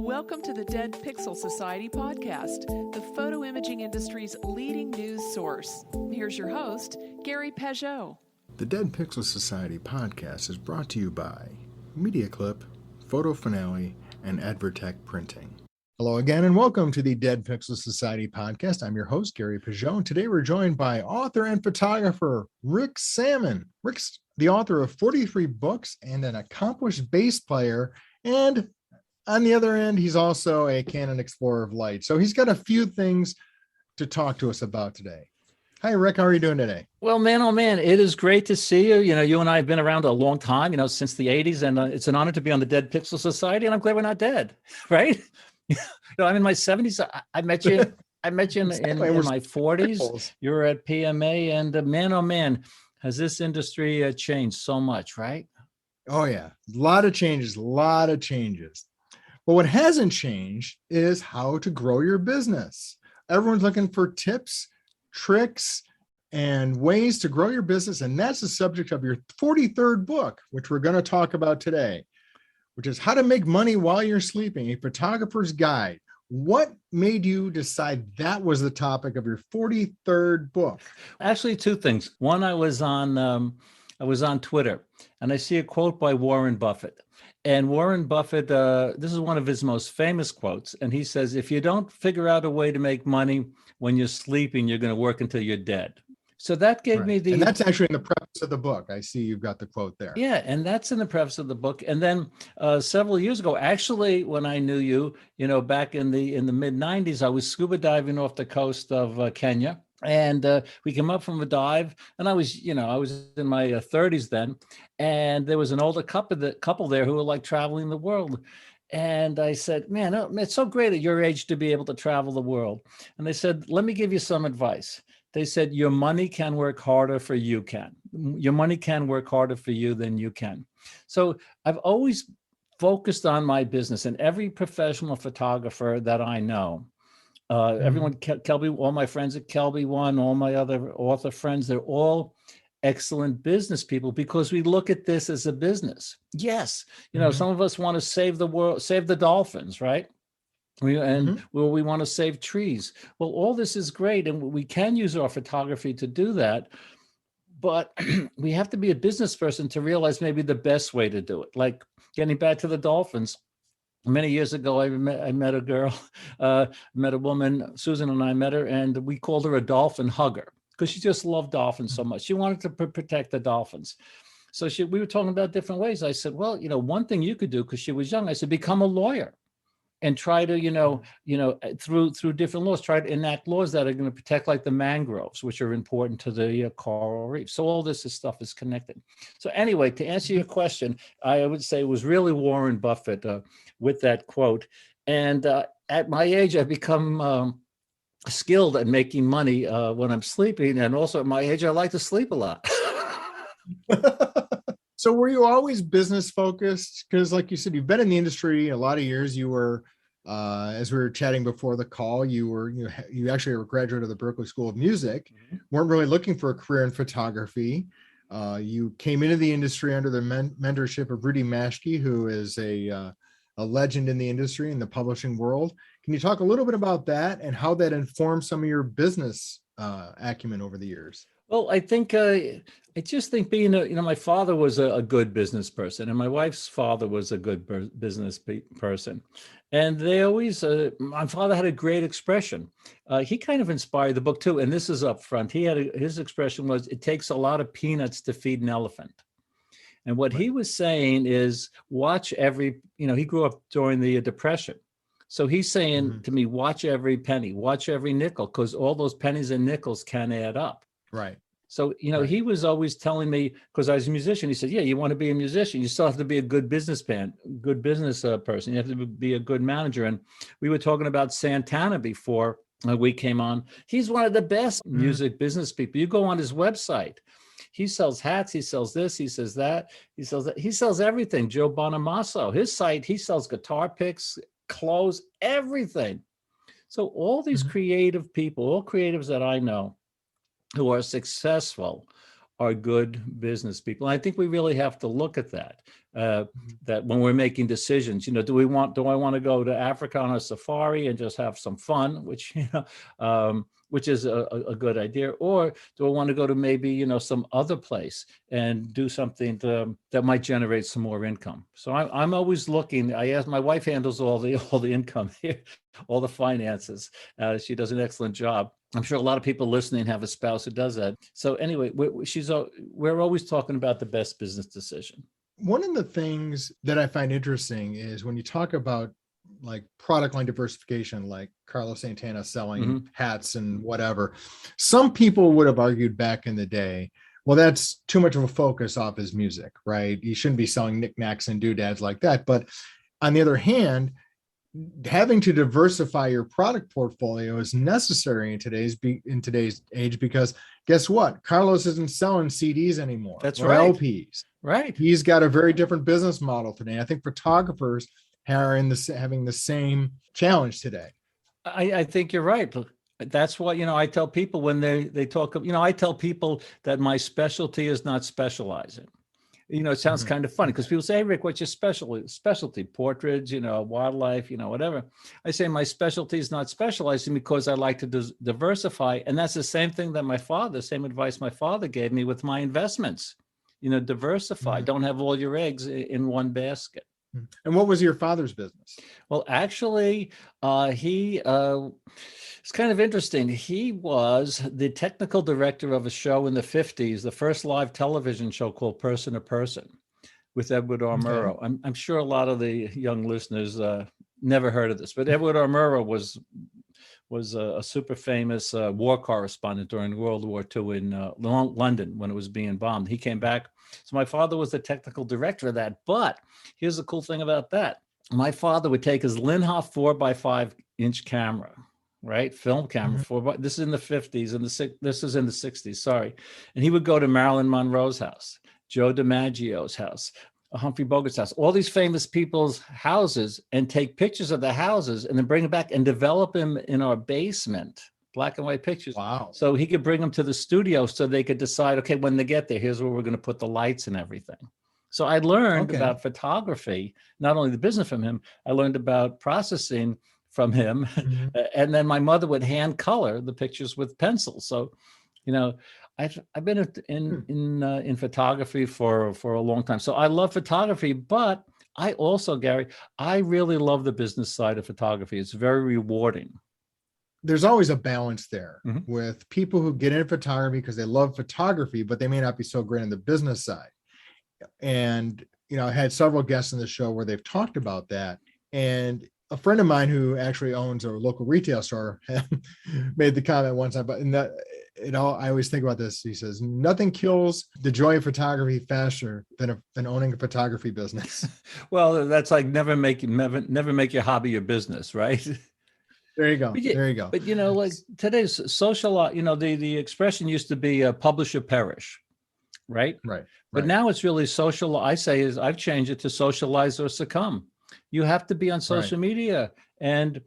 Welcome to the Dead Pixel Society podcast, the photo imaging industry's leading news source. Here's your host, Gary Pageau. The Dead Pixel Society podcast is brought to you by MediaClip, Photo Finale, and Advertech Printing. Hello again, and welcome to the Dead Pixel Society podcast. I'm your host, Gary Pageau, and today we're joined by author and photographer Rick Sammon. Rick's the author of 43 books and an accomplished bass player, and on the other end, he's also a Canon Explorer of Light. So he's got a few things to talk to us about today. Hi, Rick. How are you doing today? Well, man, oh, man, it is great to see you. You know, you and I have been around a long time, since the 80s, and it's an honor to be on the Dead Pixel Society, and I'm glad we're not dead, right? I'm in my 70s. I met you. I met you in my 40s. You were at PMA, and man, oh, man, has this industry changed so much, right? Oh, yeah. A lot of changes. But what hasn't changed is how to grow your business. Everyone's looking for tips, tricks, and ways to grow your business. And that's the subject of your 43rd book, which we're going to talk about today, which is How to Make Money While You're Sleeping, a Photographer's Guide. What made you decide that was the topic of your 43rd book? Actually, two things. One, I was on Twitter, and I see a quote by Warren Buffett. And Warren Buffett, this is one of his most famous quotes. And he says, if you don't figure out a way to make money when you're sleeping, you're going to work until you're dead. So that gave me the... And that's actually in the preface of the book. I see you've got the quote there. Yeah, and that's in the preface of the book. And then several years ago, actually, when I knew you, back in the mid-90s, I was scuba diving off the coast of Kenya. And we came up from a dive, and I was in my 30s then, and there was an older couple there who were like traveling the world. And I said, man, it's so great at your age to be able to travel the world. And they said, let me give you some advice. They said, your money can work harder for you can. Your money can work harder for you than you can. So I've always focused on my business, and every professional photographer that I know, everyone, Kelby, all my friends at Kelby One, all my other author friends, they're all excellent business people because we look at this as a business. Yes. Some of us want to save the world, save the dolphins, right? We want to save trees. Well, all this is great. And we can use our photography to do that. But we have to be a business person to realize maybe the best way to do it. Like getting back to the dolphins. Many years ago, I met a girl, met a woman, Susan and I met her, and we called her a dolphin hugger because she just loved dolphins so much. She wanted to protect the dolphins. So we were talking about different ways. I said, well, one thing you could do, because she was young, I said, become a lawyer and try to, through different laws, try to enact laws that are going to protect like the mangroves, which are important to the coral reef. So all this stuff is connected. So anyway, to answer your question, I would say it was really Warren Buffett with that quote. And at my age, I've become skilled at making money when I'm sleeping. And also at my age, I like to sleep a lot. So were you always business focused? Because like you said, you've been in the industry a lot of years. You were, as we were chatting before the call, you actually were a graduate of the Berklee School of Music, weren't really looking for a career in photography. You came into the industry under the mentorship of Rudy Maschke, who is a legend in the industry in the publishing world. Can you talk a little bit about that and how that informed some of your business acumen over the years? Well, I just think being my father was a good business person, and my wife's father was a good business person. And they always, my father had a great expression. He kind of inspired the book too. And this is up front. His expression was, it takes a lot of peanuts to feed an elephant. And what he was saying is watch every, he grew up during the Depression. So he's saying to me, watch every penny, watch every nickel, because all those pennies and nickels can add up. Right. So, he was always telling me, because I was a musician, he said, yeah, you want to be a musician, you still have to be a good businessman, good business person. You have to be a good manager. And we were talking about Santana before we came on. He's one of the best music business people. You go on his website. He sells hats. He sells this. He says that. He sells that. He sells everything. Joe Bonamassa, his site, he sells guitar picks, clothes, everything. So all these creative people, all creatives that I know, who are successful are good business people. And I think we really have to look at that. that when we're making decisions, do I want to go to Africa on a safari and just have some fun, which, which is a good idea, or do I want to go to maybe, some other place and do something that might generate some more income? So I'm always looking. I ask, my wife handles all the income here, all the finances. She does an excellent job. I'm sure a lot of people listening have a spouse who does that. So anyway, we're always talking about the best business decision. One of the things that I find interesting is when you talk about like product line diversification, like Carlos Santana selling hats and whatever, some people would have argued back in the day, well, that's too much of a focus off his music, right? You shouldn't be selling knickknacks and doodads like that. But on the other hand, having to diversify your product portfolio is necessary in today's age, because guess what? Carlos isn't selling CDs anymore. That's or right. LPs. Right. He's got a very different business model today. I think photographers are having the same challenge today. I think you're right. That's what, I tell people when they talk, I tell people that my specialty is not specializing. It sounds kind of funny because people say, hey, Rick, what's your specialty? Portraits, wildlife, whatever. I say my specialty is not specializing because I like to diversify. And that's the same thing that same advice my father gave me with my investments. Diversify. Don't have all your eggs in one basket. And what was your father's business? Well, actually, it's kind of interesting. He was the technical director of a show in the 50s, the first live television show called Person to Person with Edward R. Murrow. I'm sure a lot of the young listeners never heard of this, but Edward R. Murrow was a super famous war correspondent during World War II in London when it was being bombed. He came back. So my father was the technical director of that. But here's the cool thing about that. My father would take his Linhof 4x5-inch camera, right? Film camera. This is in the 50s, and this is in the 60s, sorry. And he would go to Marilyn Monroe's house, Joe DiMaggio's house, Humphrey Bogart's house, all these famous people's houses, and take pictures of the houses and then bring them back and develop them in our basement, black and white pictures. Wow. So he could bring them to the studio so they could decide, okay, when they get there, here's where we're going to put the lights and everything. So I learned about photography, not only the business from him, I learned about processing from him. And then my mother would hand color the pictures with pencils. So, I've been in photography for a long time. So I love photography, but I also, Gary, I really love the business side of photography. It's very rewarding. There's always a balance there with people who get into photography because they love photography, but they may not be so great on the business side. And, I had several guests on the show where they've talked about that. And a friend of mine who actually owns a local retail store made the comment one time, but I always think about this. He says, nothing kills the joy of photography faster than owning a photography business. Well, that's like never make your hobby your business, right? There you go. There you go. But like today's social, the expression used to be publish or perish, right? Right. But now it's really social. I've changed it to socialize or succumb. You have to be on social media, and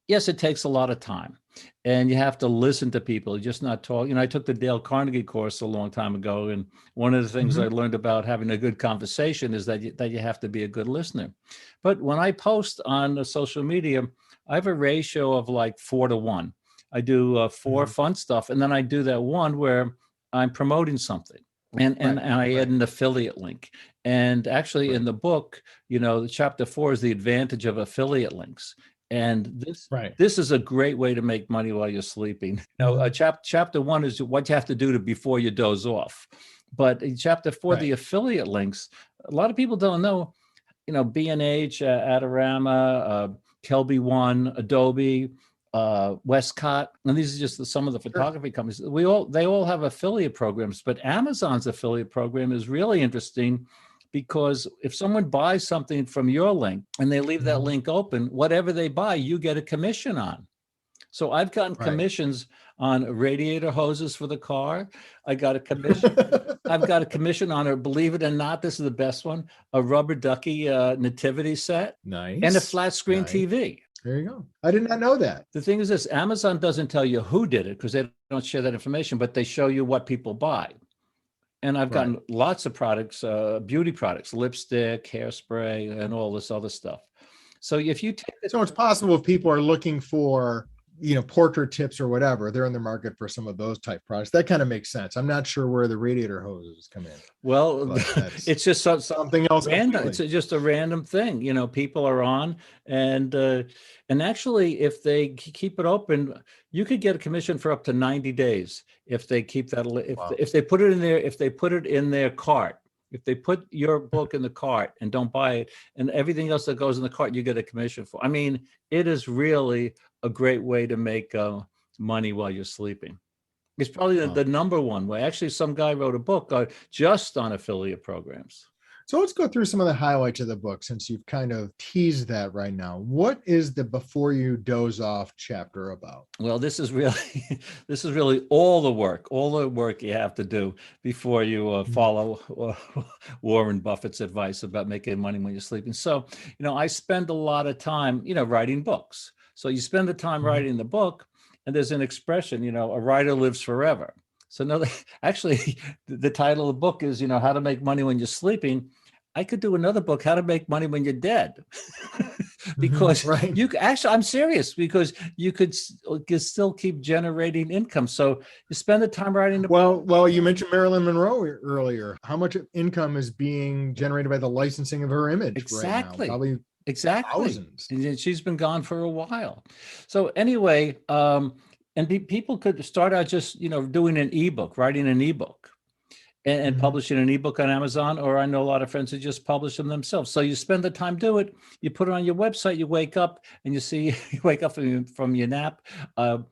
yes, it takes a lot of time, and you have to listen to people, just not talk. I took the Dale Carnegie course a long time ago, and one of the things I learned about having a good conversation is that you have to be a good listener. But when I post on social media, I have a ratio of like 4-to-1. I do 4 fun stuff, and then I do that one where I'm promoting something, and I add an affiliate link. And actually, in the book, the chapter 4 is the advantage of affiliate links. And this is a great way to make money while you're sleeping. Chapter 1 is what you have to do before you doze off. But in chapter 4, the affiliate links, a lot of people don't know, B&H, Adorama, Kelby One, Adobe, Westcott, and these are just some of the photography companies. They all have affiliate programs, but Amazon's affiliate program is really interesting because if someone buys something from your link and they leave that link open, whatever they buy, you get a commission on. So I've gotten commissions on radiator hoses for the car. I've got a commission on believe it or not, this is the best one, a rubber ducky nativity set. Nice. And a flat screen TV. There you go. I did not know that. The thing is this, Amazon doesn't tell you who did it because they don't share that information, but they show you what people buy. And I've gotten Right. lots of products, beauty products, lipstick, hairspray, and all this other stuff. So if you take So it's possible if people are looking for, portrait tips or whatever, they're in the market for some of those type products. That kind of makes sense. I'm not sure where the radiator hoses come in, well, but that's it's just something else random. It's completely. just a random thing. People are on, and actually, if they keep it open, you could get a commission for up to 90 days if they keep that. Wow. If they put it in there, if they put it in their cart. If they put your book in the cart and don't buy it, and everything else that goes in the cart, you get a commission for. I mean, it is really a great way to make money while you're sleeping. It's probably Wow. the number one way. Actually, some guy wrote a book just on affiliate programs. So let's go through some of the highlights of the book since you've kind of teased that right now. What is the Before You Doze Off chapter about? Well, this is really all the work you have to do before you follow Warren Buffett's advice about making money when you're sleeping. So, I spend a lot of time, writing books. So you spend the time writing the book, and there's an expression, a writer lives forever. So no, actually, the title of the book is, how to make money when you're sleeping. I could do another book, how to make money when you're dead. Because right. I'm serious, because you could still keep generating income. So you spend the time writing the book. Well, you mentioned Marilyn Monroe earlier. How much income is being generated by the licensing of her image Exactly. right now? Probably thousands. And she's been gone for a while. So anyway, people could start out just, doing an ebook, writing an ebook. And publishing an ebook on Amazon, or I know a lot of friends who just publish them themselves. So you spend the time, do it. You put it on your website. You wake up and you wake up from your nap, or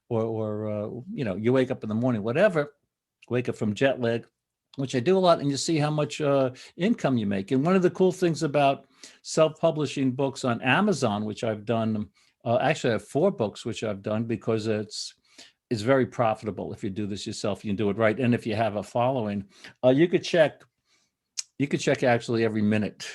you wake up in the morning, whatever. Wake up from jet lag, which I do a lot, and you see how much income you make. And one of the cool things about self-publishing books on Amazon, which I've done, actually I have 4 books which I've done, because it's very profitable if you do this yourself, you can do it right. And if you have a following, you could check actually every minute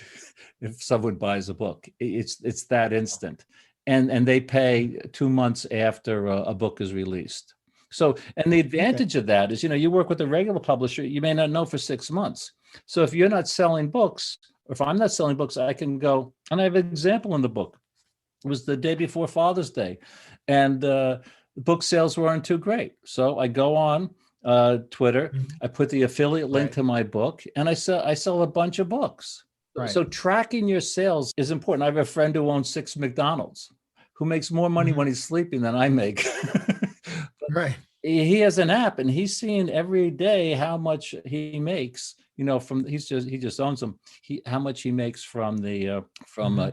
if someone buys a book. It's that instant. And they pay 2 months after a book is released. So, and the advantage of that is, you work with a regular publisher, you may not know for 6 months. So if you're not selling books, or if I'm not selling books, I can go, and I have an example in the book. It was the day before Father's Day, and the book sales weren't too great. So I go on Twitter, I put the affiliate link to my book, and I sell a bunch of books. Right. So tracking your sales is important. I have a friend who owns 6 McDonald's, who makes more money when he's sleeping than I make. Right. He has an app, and he's seeing every day how much he makes. He just owns them. How much he makes from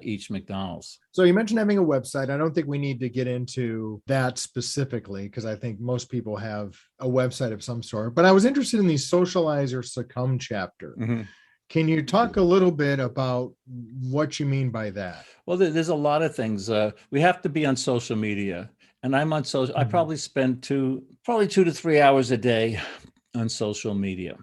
each McDonald's. So you mentioned having a website. I don't think we need to get into that specifically, because I think most people have a website of some sort. But I was interested in the Socialize or Succumb chapter. Can you talk a little bit about what you mean by that? Well, there's a lot of things. We have to be on social media, and I'm on social. I probably spend 2 to 3 hours a day on social media.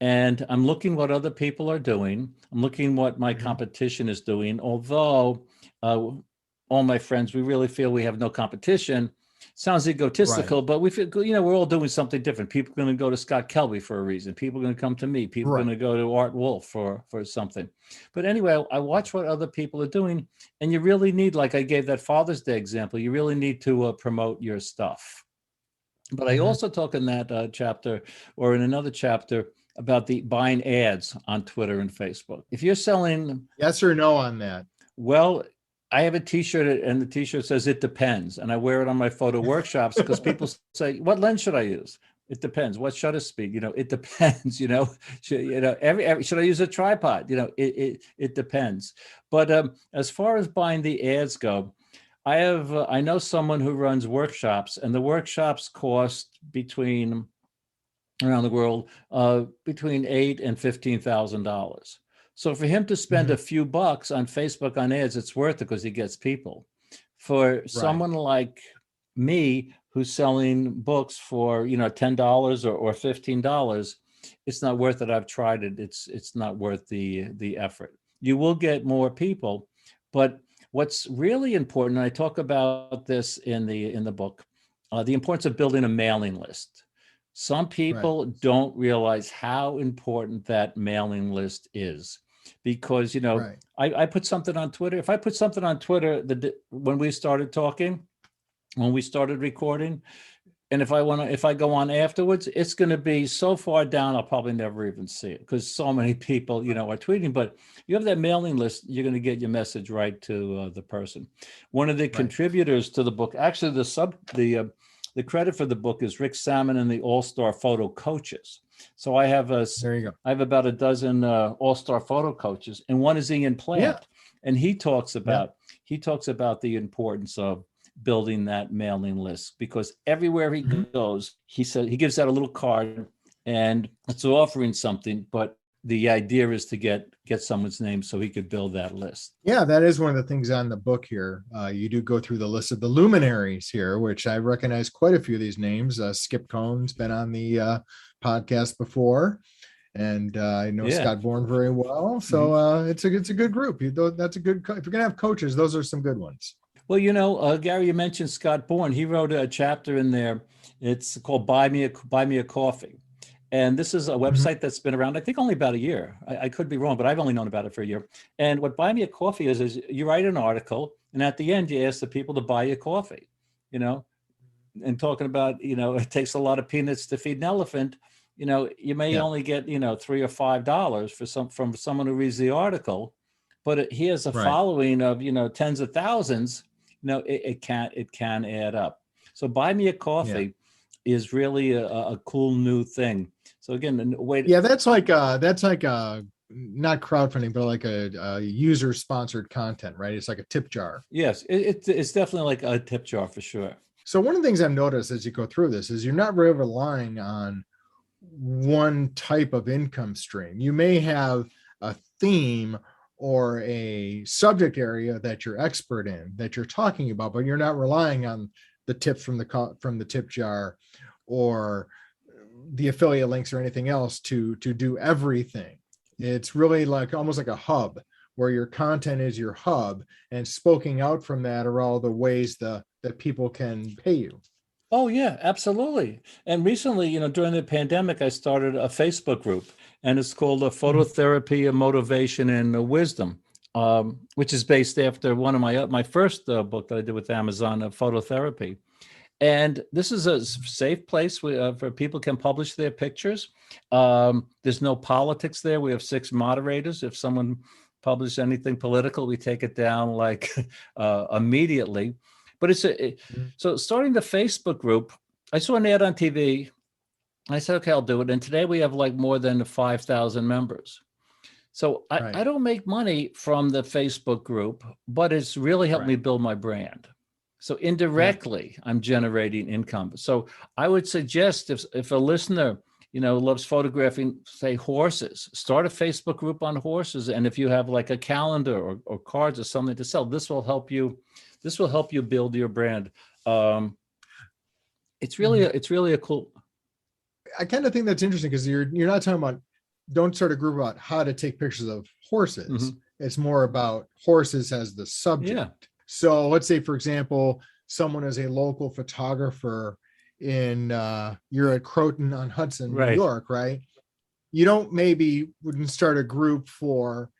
And I'm looking what other people are doing. I'm looking what my competition is doing. Although all my friends, we really feel we have no competition. Sounds egotistical, but we feel, we're all doing something different. People are going to go to Scott Kelby for a reason. People are going to come to me. People are going to go to Art Wolf for something. But anyway, I watch what other people are doing. And you really need, like I gave that Father's Day example, you really need to promote your stuff. But I also talk in that chapter, or in another chapter, about the buying ads on Twitter and Facebook. If you're selling... Yes or no on that? Well, I have a t-shirt, and the t-shirt says, "It depends." And I wear it on my photo workshops because people say, "What lens should I use?" It depends. What shutter speed? It depends, should I use a tripod? It depends. But as far as buying the ads go, I know someone who runs workshops, and the workshops cost around the world, between $8,000 and $15,000. So for him to spend a few bucks on Facebook on ads, it's worth it because he gets people. For someone like me who's selling books for $10 or $15, it's not worth it. I've tried it. It's not worth the effort. You will get more people, but what's really important, and I talk about this in the book, the importance of building a mailing list. Some people don't realize how important that mailing list is, because, I put something on Twitter. If I put something on Twitter when we started talking, when we started recording, and if I go on afterwards, it's going to be so far down, I'll probably never even see it, because so many people, are tweeting. But you have that mailing list, you're going to get your message right to the person. One of the contributors to the book, actually the credit for the book is Rick Sammon and the All-Star Photo Coaches. So I have there you go. I have about a dozen All-Star Photo Coaches, and one is Ian Plant, and he talks about the importance of building that mailing list, because everywhere he goes, he said he gives out a little card and it's offering something, but the idea is to get someone's name so he could build that list. Yeah, that is one of the things on the book here. You do go through the list of the luminaries here, which I recognize quite a few of these names. Skip Cohn's been on the podcast before, and I know Scott Bourne very well. So it's a good group. That's a good. If you're gonna have coaches, those are some good ones. Well, Gary, you mentioned Scott Bourne. He wrote a chapter in there. It's called Buy Me a Coffee. And this is a website that's been around, I think, only about a year. I could be wrong, but I've only known about it for a year. And what Buy Me a Coffee is you write an article, and at the end, you ask the people to buy you coffee, and talking about, it takes a lot of peanuts to feed an elephant. You may only get, $3 or $5 from someone who reads the article, but he has a following of, tens of thousands. It can add up. So Buy Me a Coffee is really a cool new thing. So again, that's like not crowdfunding, but like a user sponsored content, right? It's like a tip jar. Yes, it's definitely like a tip jar for sure. So one of the things I've noticed as you go through this is you're not really relying on one type of income stream. You may have a theme or a subject area that you're expert in, that you're talking about, but you're not relying on the tips from the tip jar or the affiliate links or anything else to do everything. It's really like almost like a hub where your content is your hub, and spoken out from that are all the ways that people can pay you. Oh yeah, absolutely. And recently, during the pandemic, I started a Facebook group, and it's called Phototherapy, Motivation, and Wisdom, which is based after one of my first book that I did with Amazon, Phototherapy. And this is a safe place where people can publish their pictures. There's no politics there. We have 6 moderators. If someone publishes anything political, we take it down like immediately. But so starting the Facebook group, I saw an ad on TV. I said, okay, I'll do it. And today we have like more than 5,000 members. So I don't make money from the Facebook group, but it's really helped me build my brand. So indirectly, I'm generating income. So I would suggest if a listener, loves photographing, say, horses, start a Facebook group on horses. And if you have like a calendar or cards or something to sell, this will help you build your brand. It's really a cool. I kind of think that's interesting, because you're not talking about, don't start a group about how to take pictures of horses. It's more about horses as the subject. Yeah. So let's say, for example, someone is a local photographer you're at Croton on Hudson, New York, right? You wouldn't start a group for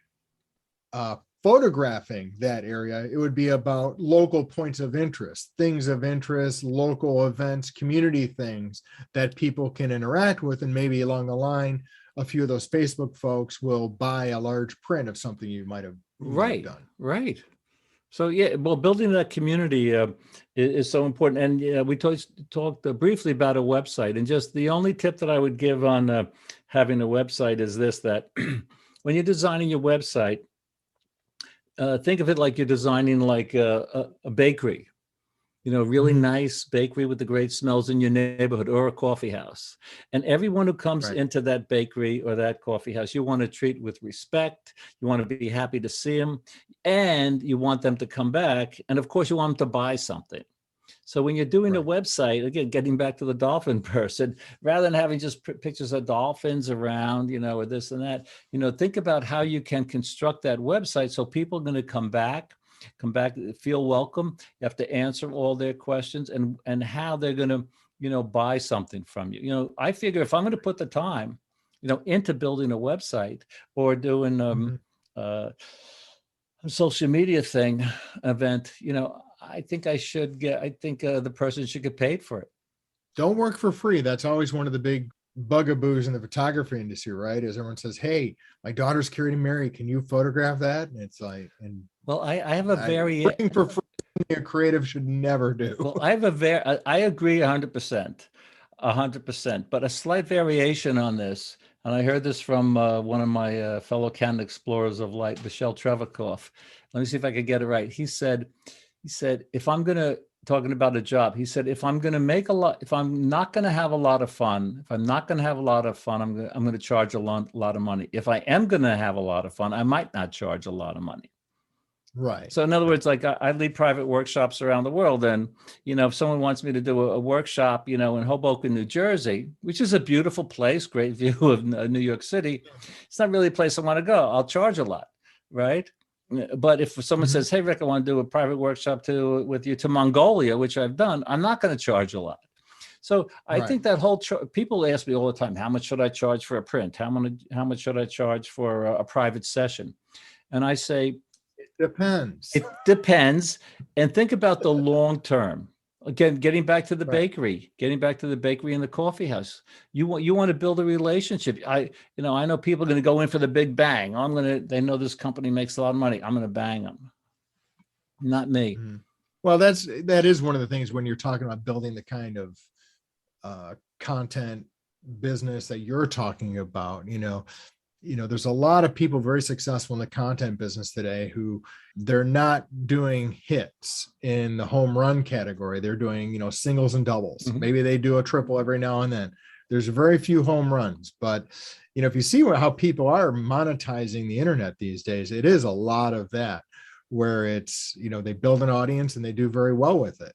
photographing that area. It would be about local points of interest, things of interest, local events, community things that people can interact with. And maybe along the line, a few of those Facebook folks will buy a large print of something you might have done. Right. So building that community is so important. And we talked briefly about a website, and just the only tip that I would give on having a website is this: that when you're designing your website, think of it like you're designing like a bakery, really nice bakery with the great smells in your neighborhood, or a coffee house. And everyone who comes into that bakery or that coffee house, you want to treat with respect. You want to be happy to see them, and you want them to come back. And of course, you want them to buy something. So when you're doing a website, again, getting back to the dolphin person, rather than having just pictures of dolphins around, or this and that, think about how you can construct that website so people are going to come back, feel welcome. You have to answer all their questions, and how they're going to buy something from you. I figure if I'm going to put the time, into building a website or doing a social media event, I think the person should get paid for it. Don't work for free. That's always one of the big bugaboos in the photography industry, right? Is everyone says, "Hey, my daughter's getting married. Can you photograph that?" And it's like, well, I have a very working for free, a creative should never do. Well, I agree 100%, 100%, but a slight variation on this. And I heard this from one of my fellow Canon explorers of light, Michelle Trevakoff. Let me see if I could get it right. He said, if I'm going to, talking about a job, he said, if I'm not going to have a lot of fun, I'm going to charge a lot of money. If I am going to have a lot of fun, I might not charge a lot of money. Right. So in other words, like I lead private workshops around the world. And, if someone wants me to do a workshop, in Hoboken, New Jersey, which is a beautiful place, great view of New York City, it's not really a place I want to go. I'll charge a lot. Right. But if someone says, "Hey, Rick, I want to do a private workshop with you to Mongolia," which I've done, I'm not going to charge a lot. So I think that whole people ask me all the time, how much should I charge for a print? How much should I charge for a private session? And I say, depends. It depends. And think about the long term. Again, getting back to the bakery and the coffee house. You want to build a relationship. I know people are going to go in for the big bang. They know this company makes a lot of money. I'm going to bang them. Not me. Mm-hmm. Well, that is one of the things when you're talking about building the kind of content business that you're talking about, there's a lot of people very successful in the content business today who they're not doing hits in the home run category. They're doing, singles and doubles. Mm-hmm. Maybe they do a triple every now and then. There's very few home runs, but if you see how people are monetizing the internet these days, it is a lot of that where it's, they build an audience and they do very well with it.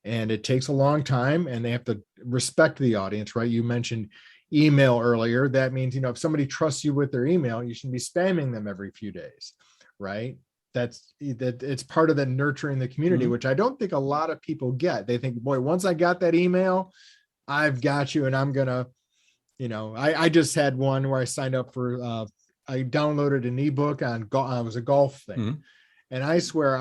And it takes a long time and they have to respect the audience, right? You mentioned email earlier. That means, if somebody trusts you with their email, you shouldn't be spamming them every few days, right? It's part of the nurturing the community, which I don't think a lot of people get. They think, boy, once I got that email, I've got you and I'm going to, I just had one where I signed up for, I downloaded an ebook on golf. It was a golf thing. Mm-hmm. And I swear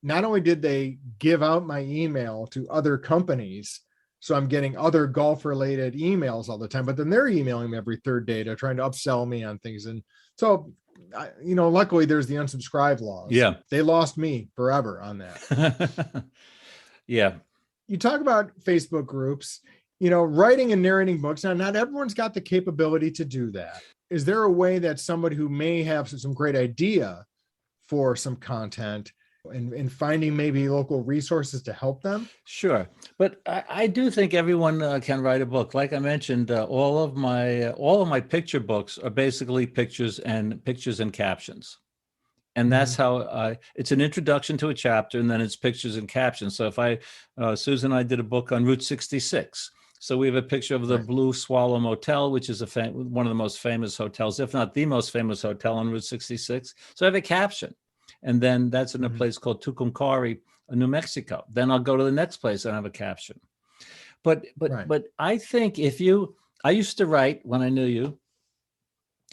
not only did they give out my email to other companies, so I'm getting other golf related emails all the time, but then they're emailing me every third day to trying to upsell me on things. And so, luckily there's the unsubscribe laws. Yeah. They lost me forever on that. Yeah. You talk about Facebook groups, writing and narrating books. Now, not everyone's got the capability to do that. Is there a way that somebody who may have some great idea for some content and finding maybe local resources to help them? Sure. But I do think everyone can write a book. Like I mentioned, all of my picture books are basically pictures and captions. And that's how it's an introduction to a chapter, and then it's pictures and captions. So if Susan and I did a book on Route 66. So we have a picture of the Blue Swallow Motel, which is one of the most famous hotels, if not the most famous hotel on Route 66. So I have a caption. And then that's in a place called Tucumcari, New Mexico. Then I'll go to the next place and have a caption. But I think I used to write when I knew you,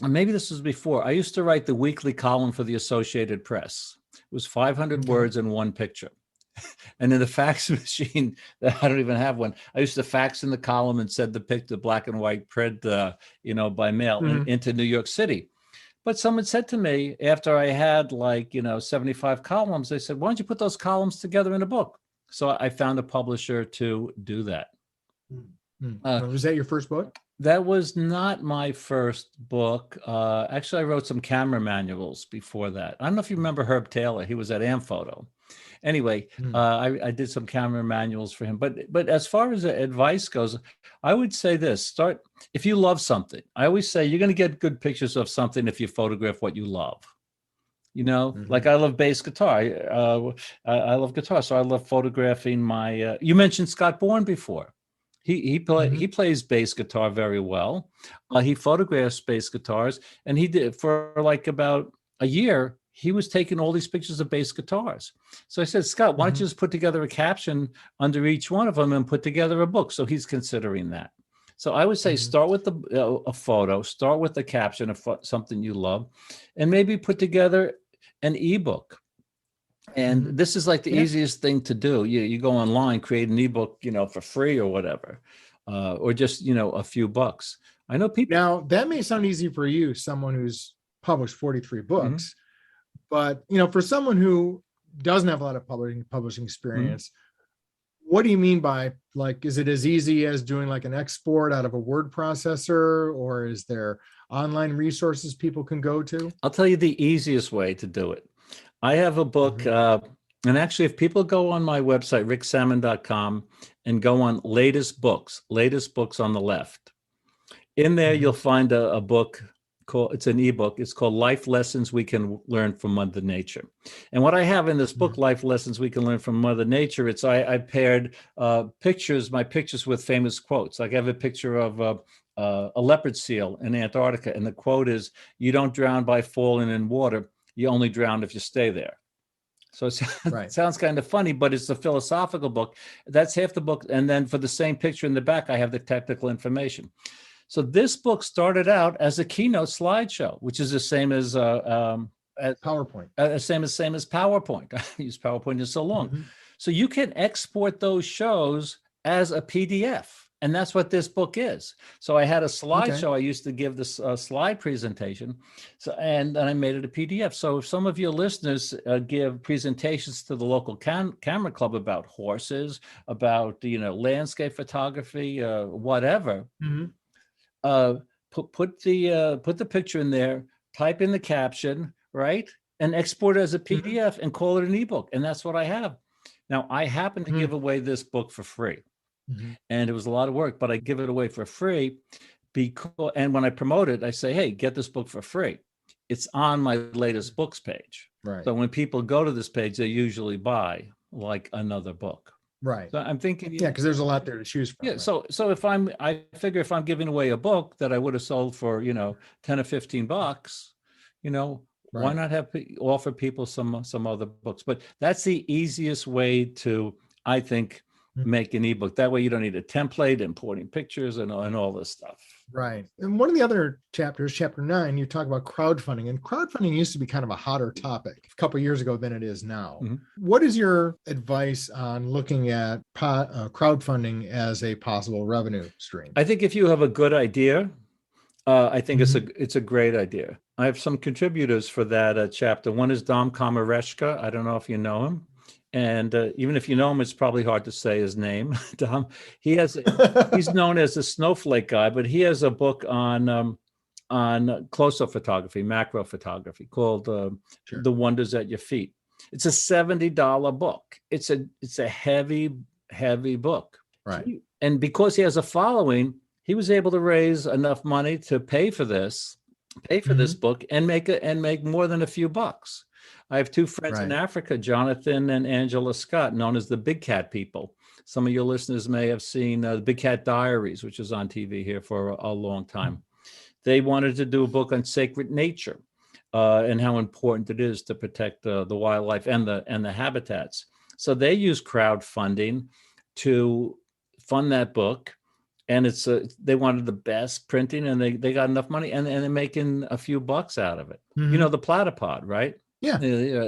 and maybe this was before, I used to write the weekly column for the Associated Press. It was 500 words and one picture. And in the fax machine, I don't even have one, I used to fax in the column and send the black and white print, by mail into New York City. But someone said to me after I had 75 columns, they said, "Why don't you put those columns together in a book?" So I found a publisher to do that. Was that your first book? That was not my first book. Actually, I wrote some camera manuals before that. I don't know if you remember Herb Taylor. He was at Amphoto. Anyway, I did some camera manuals for him. But as far as advice goes, I would say this: if you love something. I always say you're going to get good pictures of something if you photograph what you love. Like I love bass guitar. I love guitar, so I love photographing my. You mentioned Scott Bourne before. He plays bass guitar very well. He photographs bass guitars, and he did for about a year. he was taking all these pictures of bass guitars. So I said, Scott, why don't you just put together a caption under each one of them and put together a book? So he's considering that. So I would say start with a photo, start with the caption of something you love, and maybe put together an ebook. And this is like the easiest thing to do. You go online, create an ebook, for free or whatever, or just, a few bucks. I know people. Now, that may sound easy for you, someone who's published 43 books, but, for someone who doesn't have a lot of publishing experience, what do you mean by, like, is it as easy as doing like an export out of a word processor, or is there online resources people can go to? I'll tell you the easiest way to do it. I have a book, and actually, if people go on my website, ricksammon.com, and go on latest books on the left, in there you'll find a book called, it's an ebook. It's called Life Lessons We Can Learn from Mother Nature. And what I have in this book, Life Lessons We Can Learn from Mother Nature, it's I paired my pictures with famous quotes. Like I have a picture of a leopard seal in Antarctica, and the quote is, "You don't drown by falling in water. You only drown if you stay there." So it sounds kind of funny, but it's a philosophical book. That's half the book. And then for the same picture in the back, I have the technical information. So this book started out as a keynote slideshow, which is the same as PowerPoint. Same as PowerPoint. I haven't used PowerPoint in so long. So you can export those shows as a PDF. And that's what this book is. So I had a slideshow. I used to give this slide presentation. So and I made it a PDF. So if some of your listeners give presentations to the local camera club about horses, about landscape photography, whatever, put the picture in there, type in the caption, right, and export it as a PDF and call it an ebook. And that's what I have. Now I happen to give away this book for free. And it was a lot of work, but I give it away for free because, and when I promote it, I say, hey, get this book for free. It's on my latest books page. Right. So when people go to this page, they usually buy like another book. Right. So I'm thinking, because there's a lot there to choose from. Yeah. Right? So I figure if I'm giving away a book that I would have sold for, 10 or 15 bucks, why not offer people some other books? But that's the easiest way to, I think, make an ebook. That way you don't need a template, importing pictures and all this stuff. Right. And one of the other chapters, chapter 9, you talk about crowdfunding, and crowdfunding used to be kind of a hotter topic a couple of years ago than it is now. What is your advice on looking at crowdfunding as a possible revenue stream? I think if you have a good idea, I think it's a great idea. I have some contributors for that chapter. One is Dom Komarechka. I don't know if you know him. And even if you know him, it's probably hard to say his name. Dom, he's known as the snowflake guy, but he has a book on close-up photography, macro photography, called The Wonders at Your Feet. It's a $70 book. It's a heavy book. Right. And because he has a following, he was able to raise enough money to pay for this book and make more than a few bucks. I have two friends in Africa, Jonathan and Angela Scott, known as the Big Cat people. Some of your listeners may have seen the Big Cat Diaries, which is on TV here for a long time. They wanted to do a book on sacred nature and how important it is to protect the wildlife and the habitats. So they use crowdfunding to fund that book. And they wanted the best printing, and they got enough money, and they're making a few bucks out of it. The platypod, right? Yeah.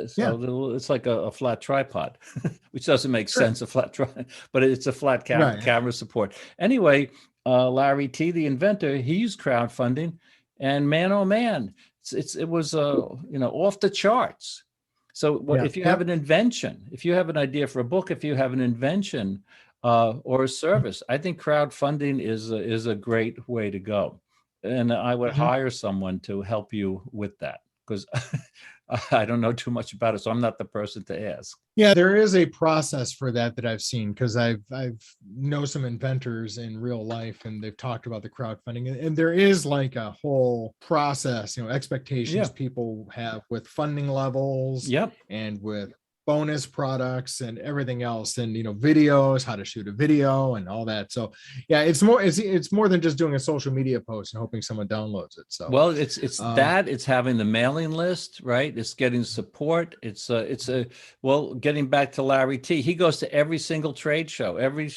So it's like a flat tripod, which doesn't make sense, a flat tripod, but it's a flat camera support. Anyway, Larry T, the inventor, he used crowdfunding, and man, oh man, it was off the charts. So if you have an invention, if you have an idea for a book, if you have an invention or a service, I think crowdfunding is a great way to go. And I would hire someone to help you with that, because I don't know too much about it, so I'm not the person to ask. Yeah, there is a process for that I've seen, because I've know some inventors in real life, and they've talked about the crowdfunding, and there is like a whole process, expectations people have with funding levels, and with bonus products and everything else, and videos, how to shoot a video and all that. So yeah, it's more than just doing a social media post and hoping someone downloads it. So well, it's having the mailing list, right? It's getting support. It's getting back to Larry T. He goes to every single trade show, every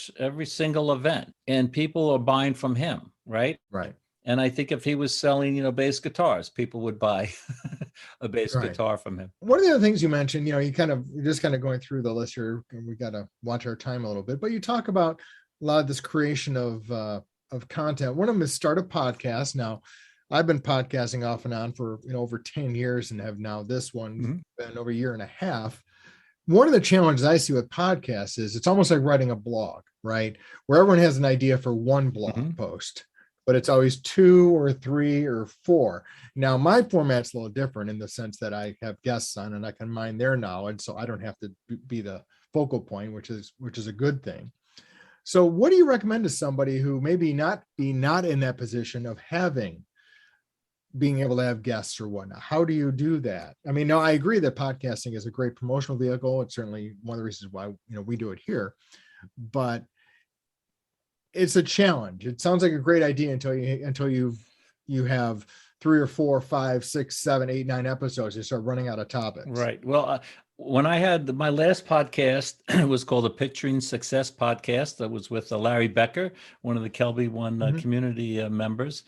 single event, and people are buying from him, right? Right. And I think if he was selling, bass guitars, people would buy a bass guitar from him. One of the other things you mentioned, you're just kind of going through the list here. We got to watch our time a little bit, but you talk about a lot of this creation of content. One of them is start a podcast. Now, I've been podcasting off and on for over 10 years and have now this one been over a year and a half. One of the challenges I see with podcasts is it's almost like writing a blog, right? Where everyone has an idea for one blog post, but it's always 2 or 3 or 4. Now, my format's a little different in the sense that I have guests on and I can mine their knowledge, so I don't have to be the focal point, which is a good thing. So what do you recommend to somebody who maybe not in that position of being able to have guests or whatnot? How do you do that? I mean, no, I agree that podcasting is a great promotional vehicle. It's certainly one of the reasons why we do it here, but it's a challenge. It sounds like a great idea until you have 3 or 4, 5, 6, 7, 8, 9 episodes. You start running out of topics. Right. Well, when I had my last podcast, it was called the Picturing Success podcast. That was with Larry Becker, one of the Kelby One community members,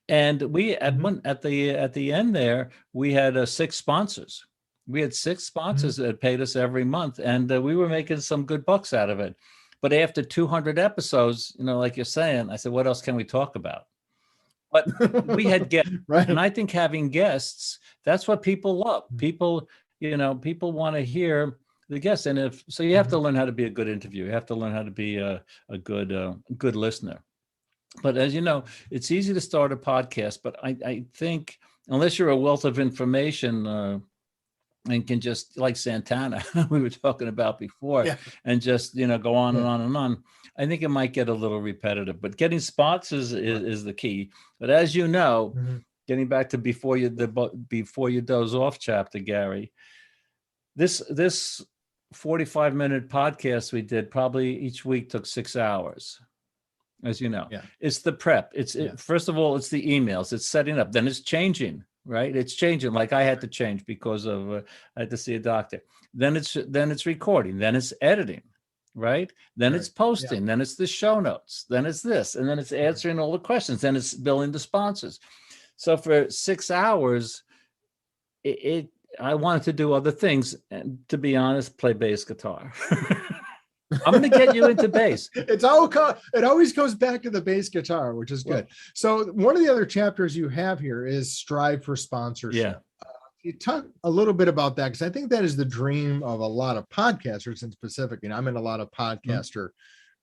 and we at the end there we had 6 sponsors. We had 6 sponsors that paid us every month, and we were making some good bucks out of it. But after 200 episodes, like you're saying, I said, what else can we talk about? But we had guests, right. And I think having guests, that's what people love. People want to hear the guests. And so you have to learn how to be a good interviewer. You have to learn how to be a good listener. But as you know, it's easy to start a podcast, but I think unless you're a wealth of information, and can just, like Santana we were talking about before, and just go on and on and on, I think it might get a little repetitive. But getting sponsors is the key. But as you know, getting back to before you doze off chapter, Gary, this 45-minute podcast we did probably each week took 6 hours. As you know, it's the prep. First of all, it's the emails. It's setting up. Then it's changing. Right, it's changing. Like I had to change because of I had to see a doctor. Then it's recording. Then it's editing. Right. Then it's posting. Then it's the show notes. Then it's this, and then it's answering all the questions. Then it's billing the sponsors. So for 6 hours, I wanted to do other things, and to be honest, play bass guitar. I'm going to get you into bass. It always goes back to the bass guitar, which is good. So one of the other chapters you have here is strive for sponsorship. Yeah. You talk a little bit about that, because I think that is the dream of a lot of podcasters in specific. I'm in a lot of podcaster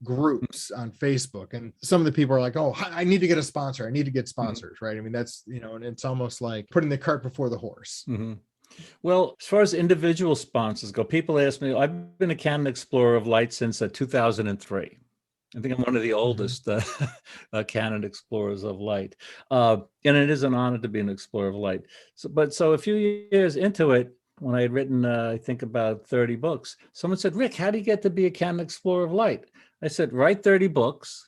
groups on Facebook, and some of the people are like, oh, I need to get a sponsor. I need to get sponsors, right? I mean, that's, and it's almost like putting the cart before the horse. Well, as far as individual sponsors go, people ask me, I've been a Canon Explorer of Light since 2003. I think I'm one of the oldest Canon Explorers of Light. And it is an honor to be an Explorer of Light. So a few years into it, when I had written, I think about 30 books, someone said, Rick, how do you get to be a Canon Explorer of Light? I said, write 30 books,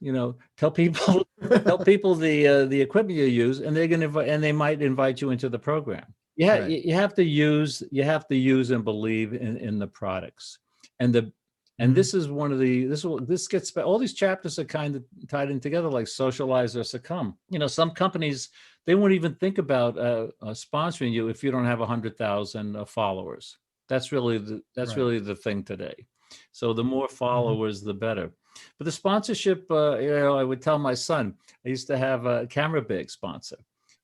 tell people the equipment you use, and they might invite you into the program. Yeah, right. You have to use and believe in the products, and this is one of this gets all these chapters are kind of tied in together, like socialize or succumb. Some companies, they won't even think about sponsoring you if you don't have 100,000 followers. That's really the thing today. So the more followers, the better. But the sponsorship, I would tell my son, I used to have a camera bag sponsor.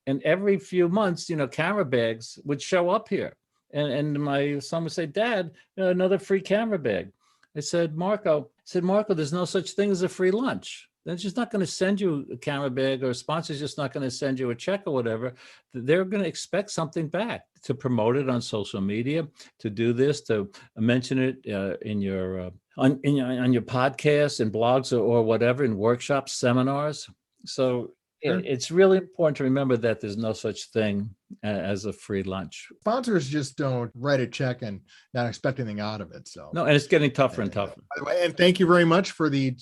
And every few months, camera bags would show up here. And my son would say, Dad, another free camera bag. I said, Marco, there's no such thing as a free lunch. They're just not going to send you a camera bag, or a sponsor's just not going to send you a check or whatever. They're going to expect something back, to promote it on social media, to do this, to mention it in your on your podcasts and blogs or whatever, in workshops, seminars. So It's really important to remember that there's no such thing as a free lunch. Sponsors just don't write a check and not expect anything out of it. So no, and it's getting tougher and tougher. By the way, and thank you very much for the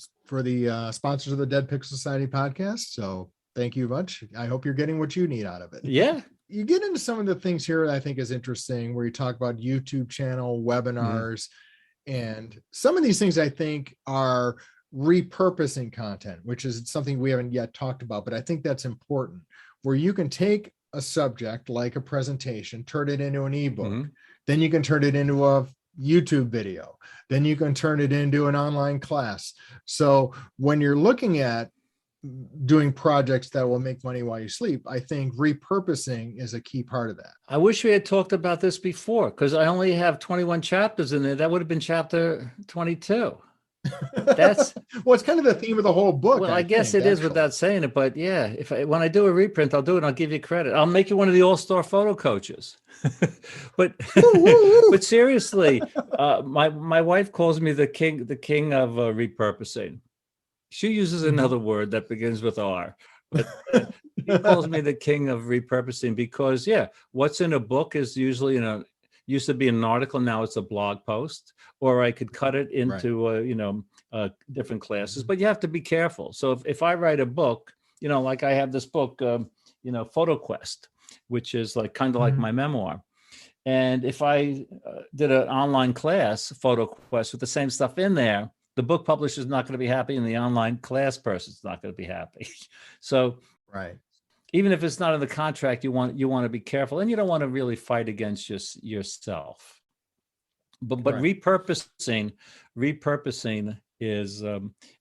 sponsors of the Dead Pixel Society podcast. So thank you much. I hope you're getting what you need out of it. Yeah. You get into some of the things here that I think is interesting, where you talk about YouTube channel, webinars, and some of these things I think are repurposing content, which is something we haven't yet talked about, but I think that's important, where you can take a subject like a presentation, turn it into an ebook, then you can turn it into a YouTube video, then you can turn it into an online class. So when you're looking at doing projects that will make money while you sleep, I think repurposing is a key part of that. I wish we had talked about this before, because I only have 21 chapters in there. That would have been chapter 22. That's well, it's kind of the theme of the whole book. Well, I guess it is without saying it, but yeah, when I do a reprint, I'll do it and I'll give you credit. I'll make you one of the all-star photo coaches. but but seriously, my wife calls me the king of repurposing. She uses another word that begins with R, but she calls me the king of repurposing because, what's in a book is usually used to be an article, now it's a blog post, or I could cut it into, different classes, but you have to be careful. So if I write a book, like I have this book, Photo Quest, which is like kind of like my memoir. And if I did an online class, Photo Quest, with the same stuff in there, the book publisher is not going to be happy, and the online class person is not going to be happy. So, even if it's not in the contract, you want to be careful, and you don't want to really fight against yourself. But repurposing is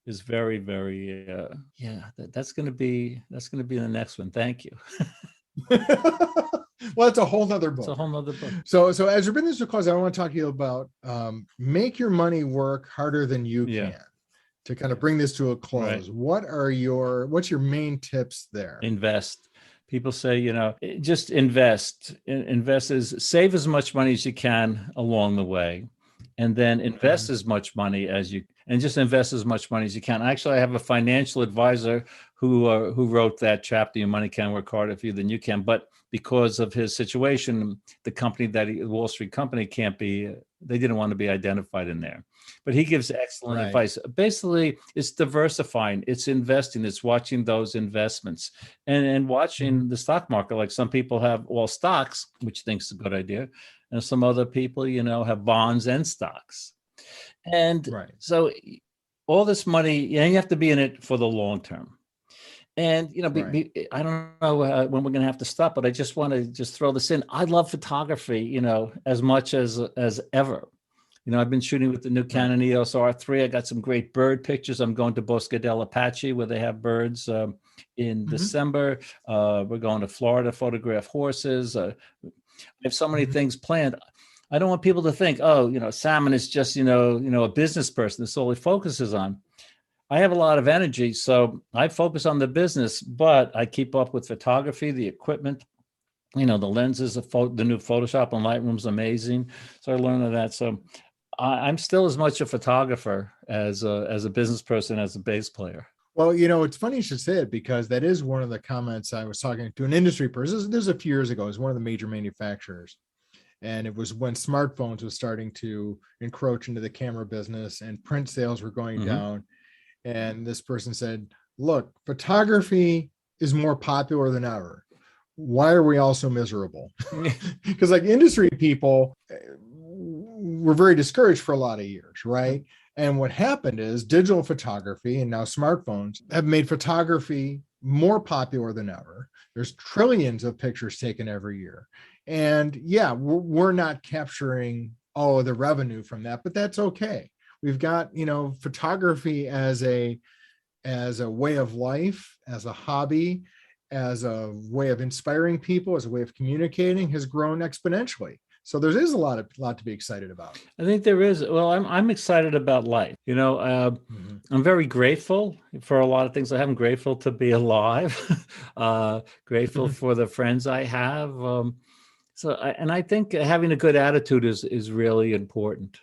very, very that's going to be the next one. Thank you. Well, it's a whole nother book. It's a whole nother book. So as we bring this to a close, I want to talk to you about make your money work harder than you can. To kind of bring this to a close, what's your main tips there? Invest. People say, just invest. Invest is save as much money as you can along the way, and then invest as much money as you, and just invest as much money as you can. Actually, I have a financial advisor who wrote that chapter, Your Money Can Work Harder for You Than You Can, but because of his situation, the company the Wall Street company they didn't want to be identified in there. But he gives excellent advice. Basically, it's diversifying, it's investing, it's watching those investments and watching the stock market. Like some people have all stocks, which thinks is a good idea. And some other people, have bonds and stocks. And so all this money, you have to be in it for the long term. And, I don't know when we're going to have to stop, but I just want to throw this in. I love photography, as much as ever. I've been shooting with the new Canon EOS R3. I got some great bird pictures. I'm going to Bosque del Apache, where they have birds in December. We're going to Florida to photograph horses. I have so many things planned. I don't want people to think, Sammon is just, a business person. That's all he focuses on. I have a lot of energy, so I focus on the business, but I keep up with photography, the equipment, the lenses, the new Photoshop and Lightroom's amazing. So I learned of that. So I'm still as much a photographer as a business person, as a bass player. Well, it's funny you should say it, because that is one of the comments. I was talking to an industry person. This was a few years ago. It was one of the major manufacturers. And it was when smartphones was starting to encroach into the camera business and print sales were going down. And this person said, look, photography is more popular than ever. Why are we all so miserable? Because like industry people were very discouraged for a lot of years, right? And what happened is digital photography and now smartphones have made photography more popular than ever. There's trillions of pictures taken every year. And we're not capturing all of the revenue from that, but that's okay. We've got, photography as a way of life, as a hobby, as a way of inspiring people, as a way of communicating, has grown exponentially. So there is a lot to be excited about. I think there is. Well, I'm excited about life. I'm very grateful for a lot of things. I'm grateful to be alive, grateful for the friends I have. I think having a good attitude is really important,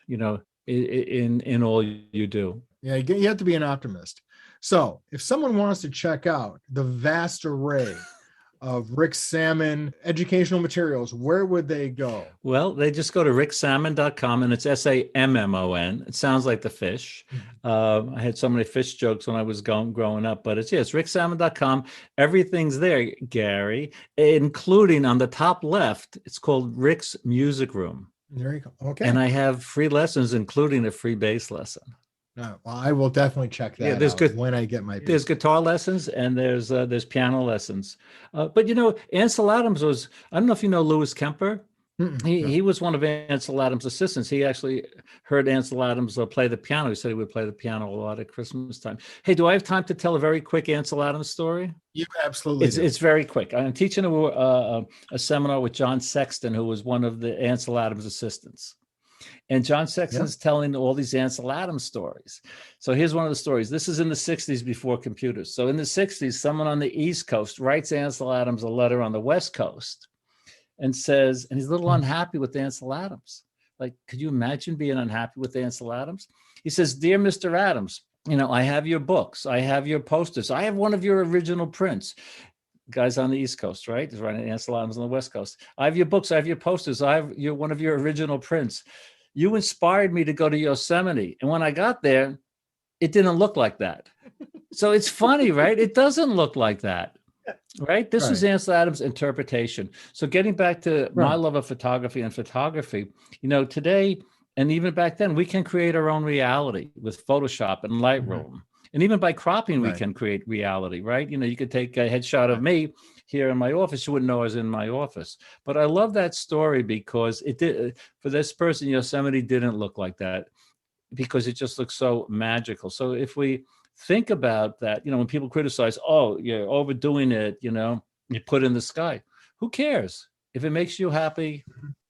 in all you do. Yeah, you have to be an optimist. So if someone wants to check out the vast array of Rick Sammon educational materials, where would they go? Well, they just go to ricksammon.com, and it's Sammon. It sounds like the fish. I had so many fish jokes when I was growing up, but it's ricksammon.com. Everything's there, Gary, including on the top left, it's called Rick's Music Room. There you go. Okay. And I have free lessons, including a free bass lesson. Well, I will definitely check that out when I get my. There's guitar lessons and there's piano lessons. But Ansel Adams I don't know if you know Lewis Kemper. He was one of Ansel Adams' assistants. He actually heard Ansel Adams play the piano. He said he would play the piano a lot at Christmas time. Hey, do I have time to tell a very quick Ansel Adams story? You absolutely do. It's very quick. I'm teaching a seminar with John Sexton, who was one of the Ansel Adams assistants. And John Sexton's telling all these Ansel Adams stories. So here's one of the stories. This is in the 60s before computers. So in the 60s, someone on the East Coast writes Ansel Adams a letter on the West Coast and says, and he's a little unhappy with Ansel Adams. Like, could you imagine being unhappy with Ansel Adams? He says, "Dear Mr. Adams, I have your books. I have your posters. I have one of your original prints." Guys on the East Coast, right? He's writing Ansel Adams on the West Coast. "I have your books. I have your posters. I have one of your original prints. You inspired me to go to Yosemite. And when I got there, it didn't look like that." So it's funny, right? It doesn't look like that, right? This was Ansel Adams' interpretation. So getting back to my love of photography and photography, today, and even back then, we can create our own reality with Photoshop and Lightroom. And even by cropping, we can create reality, right? You could take a headshot of me here in my office. You wouldn't know I was in my office. But I love that story because it did, for this person, Yosemite didn't look like that because it just looks so magical. So if we think about that, when people criticize, "Oh, you're overdoing it, you put in the sky." Who cares? If it makes you happy,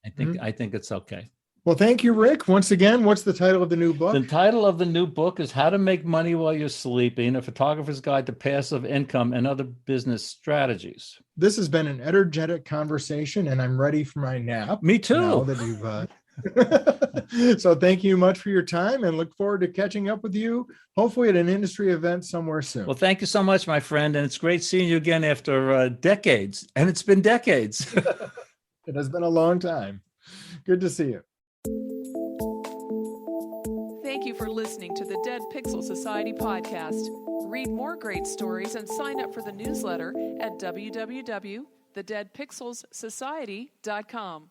I think it's okay. Well, thank you, Rick. Once again, what's the title of the new book? The title of the new book is How to Make Money While You're Sleeping, A Photographer's Guide to Passive Income and Other Business Strategies. This has been an energetic conversation, and I'm ready for my nap. Me too. Now that you've, so thank you much for your time, and look forward to catching up with you, hopefully at an industry event somewhere soon. Well, thank you so much, my friend. And it's great seeing you again after decades. And it's been decades. It has been a long time. Good to see you. Thank you for listening to the Dead Pixel Society podcast. Read more great stories and sign up for the newsletter at www.thedeadpixelssociety.com.